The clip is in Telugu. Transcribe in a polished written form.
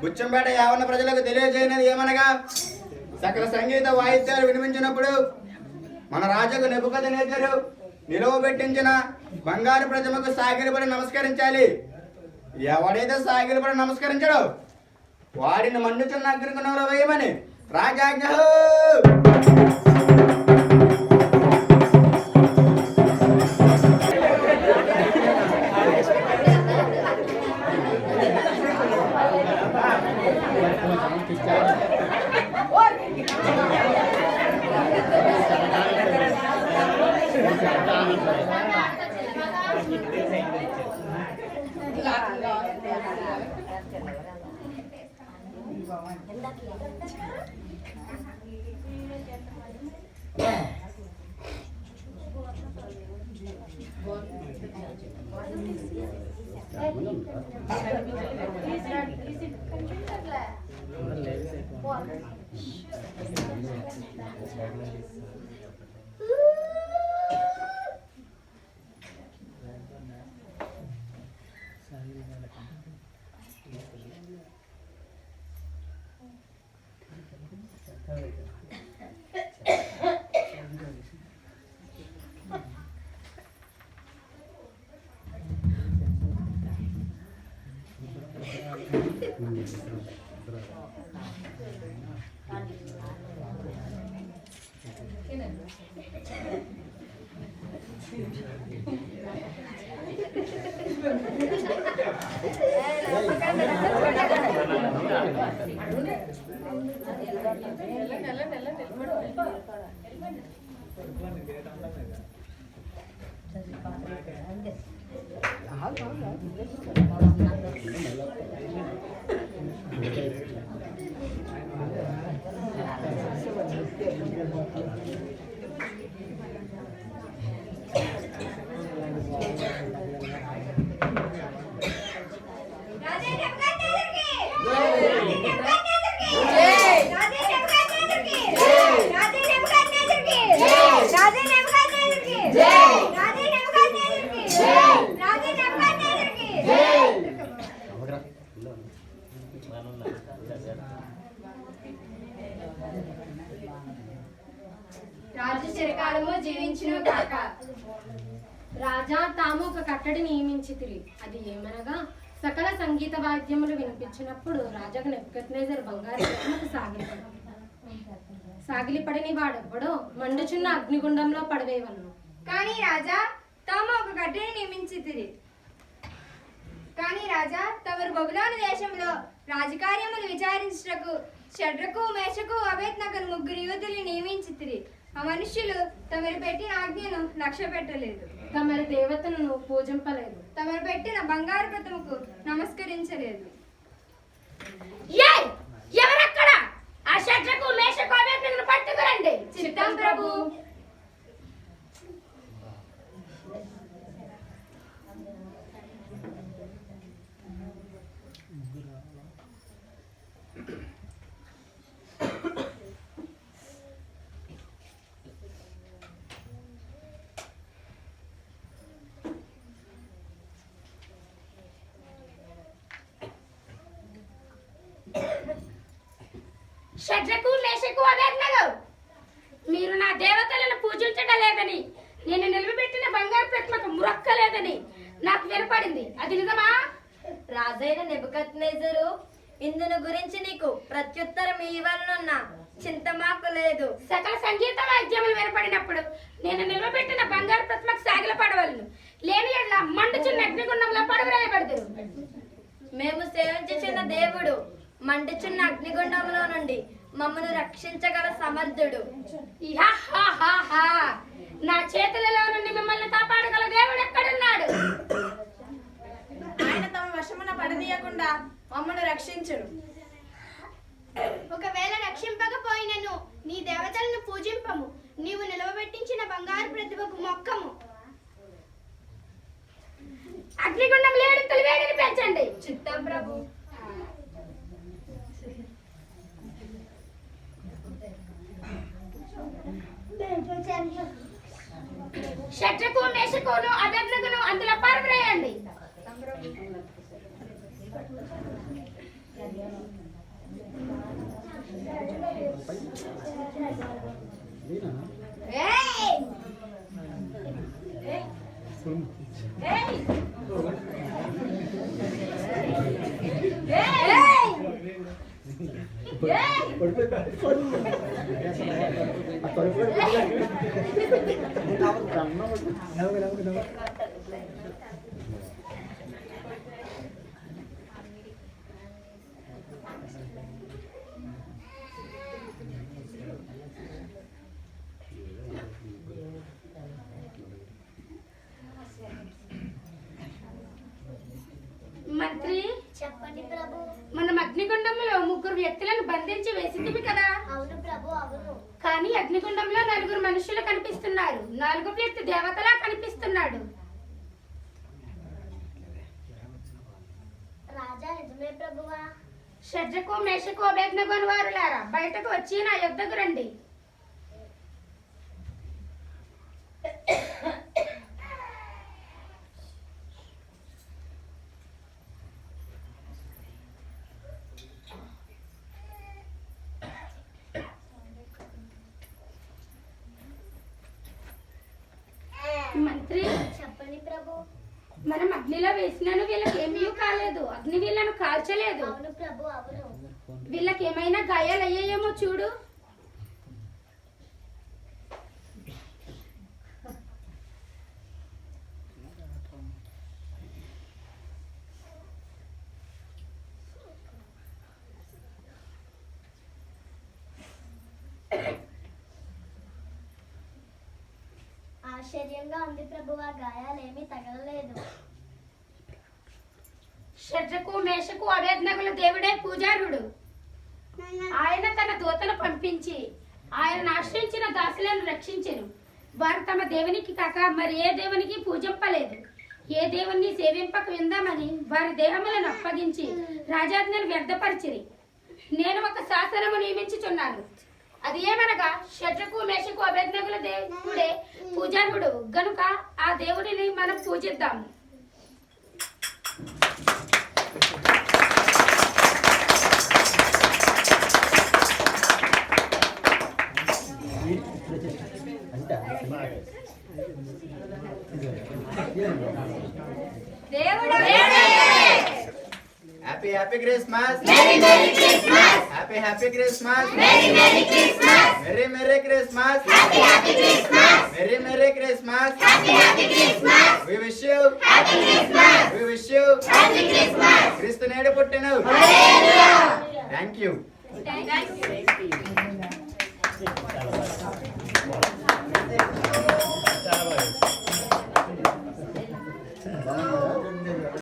బుచ్చంపేట యావన్న ప్రజలకు తెలియజేయనది ఏమనగా సకల సంగీత వాయిద్యాలు వినిపించినప్పుడు మన రాజుకు నెబుకద్నెజరు నిలువబెట్టించిన బంగారు ప్రతిమకు సాగిలపడి నమస్కరించాలి. ఎవడైతే సాగిలపడి నమస్కరించాడో వాడిని మండుచున్న అగ్నిగుండంలో వేయమని రాజాజ్ఞ. రాజు చిరకాలము జీవించును కాక. రాజా తాము ఒక కట్టడి నియమించితిరి. అది ఏమనగా సకల సంగీత వాద్యములు వినిపించినప్పుడు రాజాకు నెబుకద్నెజరు బంగారు ప్రతిమకు సాగిలిపడని వాడెవ్వడో మండుచున్న అగ్నిగుండంలో పడవేయవలను. కానీ రాజా తాము ఒక కట్టడిని నియమించితిరి. కానీ రాజా తమరు బబులోను దేశంలో రాజకార్యములు విచారించుటకు షడ్రకు మేషకు అబేద్నెగోను ముగ్గురు యూదుల్ని నియమించితిరి. ఆ మనుష్యులు తమరు పెట్టిన ఆజ్ఞను లక్ష్య పెట్టలేదు, తమరి దేవతలను పూజింపలేదు, తమరు పెట్టిన బంగారు ప్రతిమకు నమస్కరించలేదు. ఎవరక్కడ? ఆ షడ్రకు మేషకు అబేద్నెగోను పట్టుకురండి. చిత్తం ప్రభు. షడ్రకు మేషకు అబేద్నెగో, మీరు నా దేవతలను పూజించటలేదని, నేను నిలబెట్టిన బంగారు ప్రతిమకు మురక్కలేదని నాకు వినపడింది. అది నిజమా? రాజైన నెబుకద్నెజరు, ఇందును గురించి నీకు ప్రత్యుత్తరం ఇవ్వాలనున్న చింత మాకు లేదు. సకల సంగీత వాద్యములు వినపడినప్పుడు నేను నిలబెట్టిన బంగారు ప్రతిమకు సాగిల పడవలను, లేని ఎడ్ల మండుచున్న అగ్నిగుండంలో పడవేయబడదురు. మేము సేవించుచున్న దేవుడు మండుచున్న అగ్నిగుండంలో నుండి మమ్మను రక్షించగల సమర్థుడు. నా చేతులలో నుండి మిమ్మల్ని కాపాడగల దేవుడు ఎక్కడున్నాడు? ఆయన తమ వశమున పడనీయకుండా మమ్మను రక్షించుడు. ఒకవేళ రక్షింపకపోయినను నీ దేవతలను పూజింపము, నీవు నిలవబెట్టించిన బంగారు ప్రతిభకు మొక్కము. అగ్నిగుండం లేడింతలు వేడిని పెంచండి. చిత్తం ప్రభు. షడ్రకు మేషకును అబేద్నెగోను అందులో పారవేయండి. మంత్రి, చెప్పండి ప్రభు. మనం అగ్నిగుండంలో 3 వ్యక్తులను బంధించి వేసింది కదా? అవును ప్రభు, అవును. కానీ అగ్నిగుండంలో 4 మనుషులు కనిపిస్తున్నారు. 4వ వ్యక్తి దేవతలా కనిపిస్తున్నాడు. రాజా, నిజమే ప్రభువా. షడ్రకు మేషకు అబేద్నెగో వారులారా, బయటకు వచ్చి నా యొద్దకు రండి. మంత్రి, చెప్పండి ప్రభు. మనం అగ్నిలో వేసినాను, వీళ్ళకి ఏమీ కాలేదు. అగ్ని వీళ్ళను కాల్చలేదు. అవును ప్రభు, అవును. వీళ్ళకి ఏమైనా గాయాలు అయ్యాయేమో చూడు. ఆశ్చర్యంగా ఉంది ప్రభువా, గాయాలేమీ తగలలేదు. షడ్రకు మేషకు అబేద్నెగోల దేవుడే పూజారుడు. ఆయన తన దూతను పంపించి ఆయన ఆశ్రయించిన దాసులను రక్షించెను. వారు తమ దేవునికి కాక మరి ఏ దేవునికి పూజింపలేదు. ఏ దేవుణ్ణి సేవింపక విందామని వారి దేహములను అప్పగించి రాజాజ్ఞను వ్యర్థపరిచిరి. నేను ఒక శాసనము నియమించుచున్నాను. అది ఏమనగా, షడ్రకు మేషకు అబేద్నెగోల దేవుడే పూజారుడు గనుక ఆ దేవుడిని మనం పూజిద్దాము. Happy Happy Christmas. Merry Merry Christmas. Happy Happy Christmas. Merry Merry Christmas. Merry Merry Christmas. Happy Happy Christmas. Merry Merry Christmas. Happy Happy Christmas. We wish you Happy Christmas. We wish you Happy Christmas. క్రీస్తు నేడు పుట్టెను. Hallelujah. Thank you. Thank you.